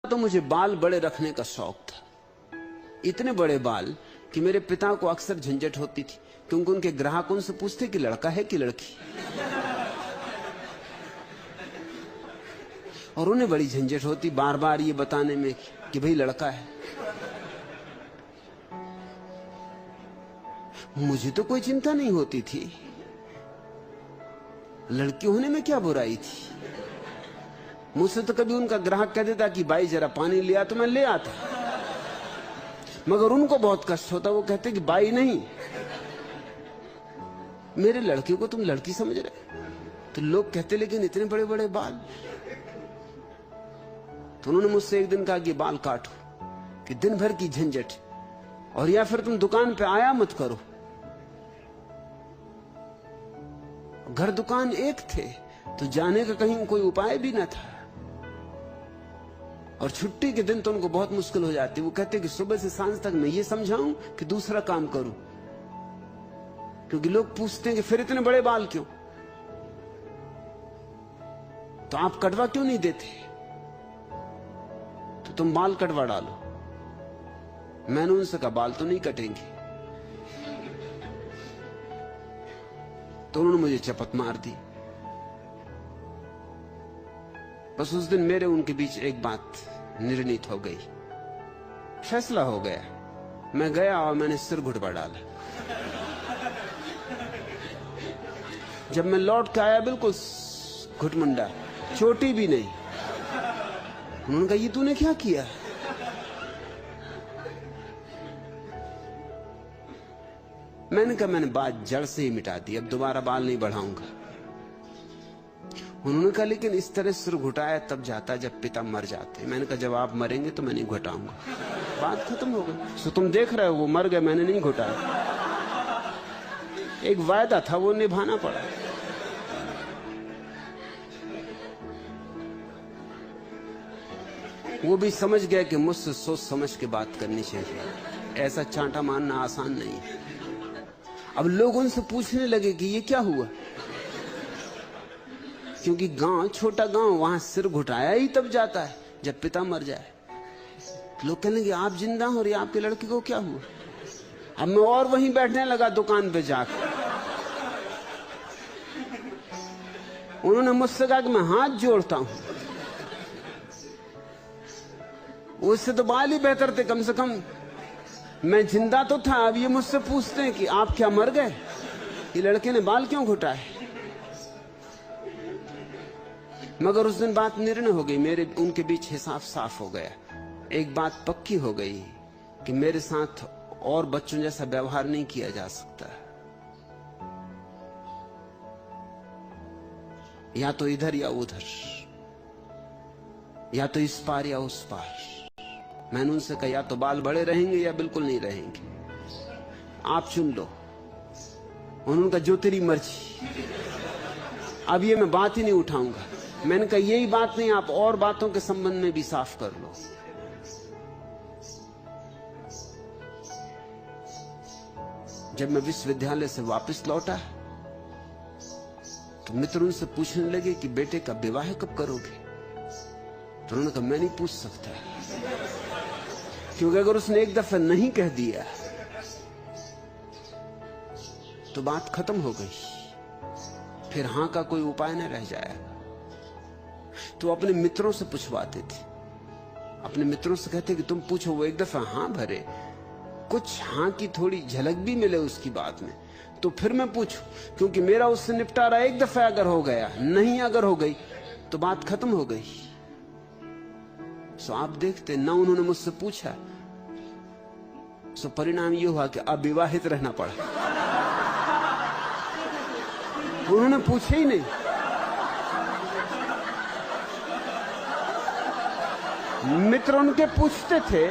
तो मुझे बाल बड़े रखने का शौक था। इतने बड़े बाल कि मेरे पिता को अक्सर झंझट होती थी, क्योंकि उनके ग्राहक उनसे पूछते कि लड़का है कि लड़की, और उन्हें बड़ी झंझट होती बार बार ये बताने में कि भाई लड़का है। मुझे तो कोई चिंता नहीं होती थी, लड़की होने में क्या बुराई थी। मुझसे तो कभी उनका ग्राहक कह देता कि भाई जरा पानी लिया, तो मैं ले आता, मगर उनको बहुत कष्ट होता। वो कहते कि भाई नहीं, मेरे लड़के को तुम लड़की समझ रहे। तो लोग कहते लेकिन इतने बड़े बड़े बाल। तो उन्होंने मुझसे एक दिन कहा कि बाल काटो, कि दिन भर की झंझट, और या फिर तुम दुकान पे आया मत करो। घर दुकान एक थे, तो जाने का कहीं कोई उपाय भी न था, और छुट्टी के दिन तो उनको बहुत मुश्किल हो जाती। वो कहते कि सुबह से सांझ तक मैं ये समझाऊं कि दूसरा काम करूं, क्योंकि लोग पूछते हैं कि फिर इतने बड़े बाल क्यों, तो आप कटवा क्यों नहीं देते, तो तुम बाल कटवा डालो। मैंने उनसे कहा बाल तो नहीं कटेंगे। तो उन्होंने मुझे चपत मार दी। बस उस दिन मेरे उनके बीच एक बात निर्णित हो गई, फैसला हो गया। मैं गया और मैंने सिर घुटवा डाला। जब मैं लौट के आया बिल्कुल घुटमुंडा, चोटी भी नहीं। उन्होंने कहा ये तूने क्या किया। मैंने कहा मैंने बात जड़ से ही मिटा दी, अब दोबारा बाल नहीं बढ़ाऊंगा। उन्होंने कहा लेकिन इस तरह सिर घुटाया तब जाता जब पिता मर जाते। मैंने कहा जब आप मरेंगे तो मैं नहीं घुटाऊंगा। बात खत्म हो गई। सो तुम देख रहे हो वो मर गए, मैंने नहीं घुटाया। एक वायदा था, वो निभाना पड़ा। वो भी समझ गया कि मुझसे सोच समझ के बात करनी चाहिए, ऐसा चांटा मारना आसान नहीं है। अब लोग उनसे पूछने लगे कि ये क्या हुआ, क्योंकि गांव छोटा गांव, वहां सिर घुटाया ही तब जाता है जब पिता मर जाए। लोग कहने लगे आप जिंदा हो, और ये आपके लड़के को क्या हुआ। अब मैं और वहीं बैठने लगा दुकान पे जाकर। उन्होंने मुझसे कहा कि मैं हाथ जोड़ता हूं, उससे तो बाल ही बेहतर थे, कम से कम मैं जिंदा तो था। अब ये मुझसे पूछते हैं कि आप क्या मर गए, ये लड़के ने बाल क्यों घुटाए। मगर उस दिन बात निर्णय हो गई, मेरे उनके बीच हिसाब साफ हो गया। एक बात पक्की हो गई कि मेरे साथ और बच्चों जैसा व्यवहार नहीं किया जा सकता। या तो इधर या उधर, या तो इस पार या उस पार। मैंने उनसे कहा या तो बाल बड़े रहेंगे या बिल्कुल नहीं रहेंगे, आप चुन लो। उन्होंने कहा जो तेरी मर्जी। अब ये मैं बात ही नहीं उठाऊंगा। मैंने कहा यही बात नहीं, आप और बातों के संबंध में भी साफ कर लो। जब मैं विश्वविद्यालय से वापस लौटा तो मित्र उनसे पूछने लगे कि बेटे का विवाह कब करोगे। तो उन्होंने कहा मैं नहीं पूछ सकता, क्योंकि अगर उसने एक दफा नहीं कह दिया तो बात खत्म हो गई, फिर हां का कोई उपाय न रह जाएगा। तो अपने मित्रों से पूछवाते थे, अपने मित्रों से कहते कि तुम पूछो, वो एक दफा हां भरे, कुछ हां की थोड़ी झलक भी मिले उसकी बात में, तो फिर मैं पूछूं, क्योंकि मेरा उससे निपटारा एक दफा अगर हो गया, नहीं अगर हो गई तो बात खत्म हो गई। सो आप देखते ना, उन्होंने मुझसे पूछा, सो परिणाम यह हुआ कि अविवाहित रहना पड़ा। उन्होंने पूछे ही नहीं। मित्र उनके पूछते थे,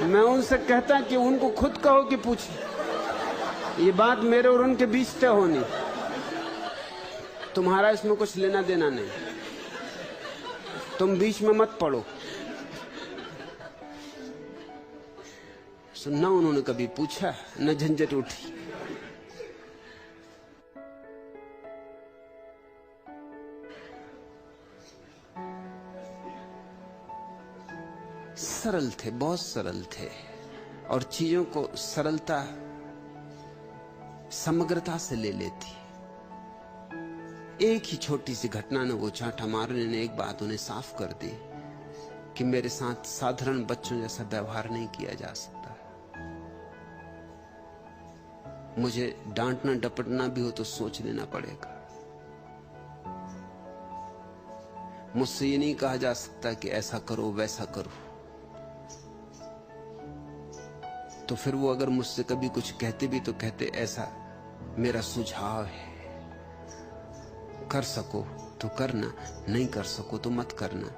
मैं उनसे कहता कि उनको खुद कहो कि पूछे, ये बात मेरे और उनके बीच तय होनी, तुम्हारा इसमें कुछ लेना देना नहीं, तुम बीच में मत पड़ो। सुनना, उन्होंने कभी पूछा न झंझट उठी। सरल थे, बहुत सरल थे, और चीजों को सरलता समग्रता से ले लेती। एक ही छोटी सी घटना ने, वो चांटा मारने ने एक बात उन्हें साफ कर दी कि मेरे साथ साधारण बच्चों जैसा व्यवहार नहीं किया जा सकता। मुझे डांटना डपटना भी हो तो सोच लेना पड़ेगा। मुझसे ये नहीं कहा जा सकता कि ऐसा करो वैसा करो। तो फिर वो अगर मुझसे कभी कुछ कहते भी तो कहते ऐसा मेरा सुझाव है, कर सको तो करना, नहीं कर सको तो मत करना,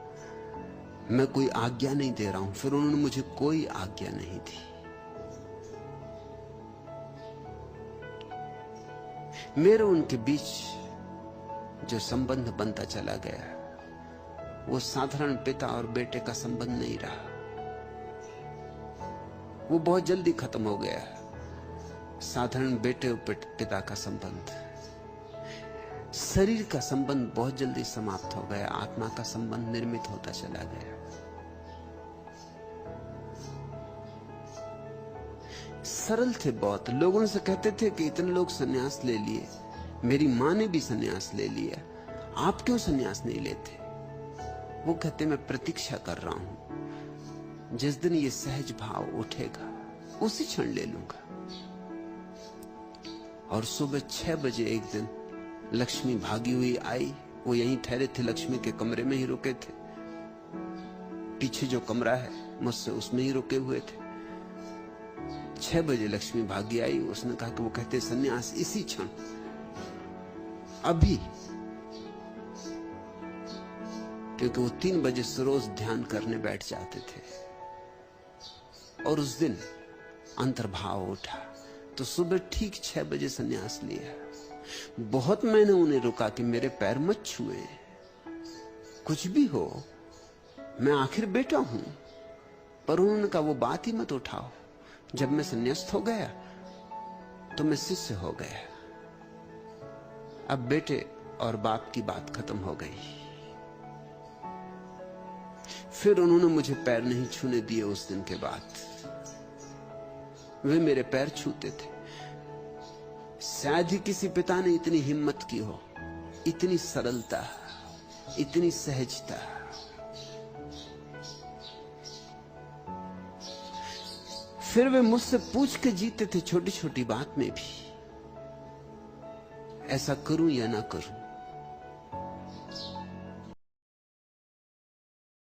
मैं कोई आज्ञा नहीं दे रहा हूं। फिर उन्होंने मुझे कोई आज्ञा नहीं दी। मेरे उनके बीच जो संबंध बनता चला गया वो साधारण पिता और बेटे का संबंध नहीं रहा, वो बहुत जल्दी खत्म हो गया। साधारण बेटे और पिता का संबंध, शरीर का संबंध बहुत जल्दी समाप्त हो गया, आत्मा का संबंध निर्मित होता चला गया। सरल थे बहुत। लोगों से कहते थे कि इतने लोग सन्यास ले लिए, मेरी मां ने भी सन्यास ले लिया, आप क्यों सन्यास नहीं लेते? वो कहते मैं प्रतीक्षा कर रहा हूं, जिस दिन ये सहज भाव उठेगा उसी क्षण ले लूंगा। और सुबह 6 बजे एक दिन लक्ष्मी भागी हुई आई। वो यहीं ठहरे थे, लक्ष्मी के कमरे में ही रुके थे, पीछे जो कमरा है मुझसे उसमें ही रुके हुए थे। 6 बजे लक्ष्मी भागी आई। उसने कहा कि वो कहते सन्यास इसी क्षण, अभी, क्योंकि वो 3 बजे से रोज ध्यान करने बैठ जाते थे। और उस दिन अंतर्भाव उठा तो सुबह ठीक 6 बजे सन्यास लिया। बहुत मैंने उन्हें रुका कि मेरे पैर मत छुए, कुछ भी हो, मैं आखिर बेटा हूं। पर उन्होंने कहा वो बात ही मत उठाओ, जब मैं संन्यास्त हो गया तो मैं शिष्य हो गया। अब बेटे और बाप की बात खत्म हो गई। फिर उन्होंने मुझे पैर नहीं छूने दिए। उस दिन के बाद वे मेरे पैर छूते थे। शायद ही किसी पिता ने इतनी हिम्मत की हो, इतनी सरलता, इतनी सहजता। फिर वे मुझसे पूछ के जीते थे छोटी छोटी बात में भी, ऐसा करूं या ना करूं।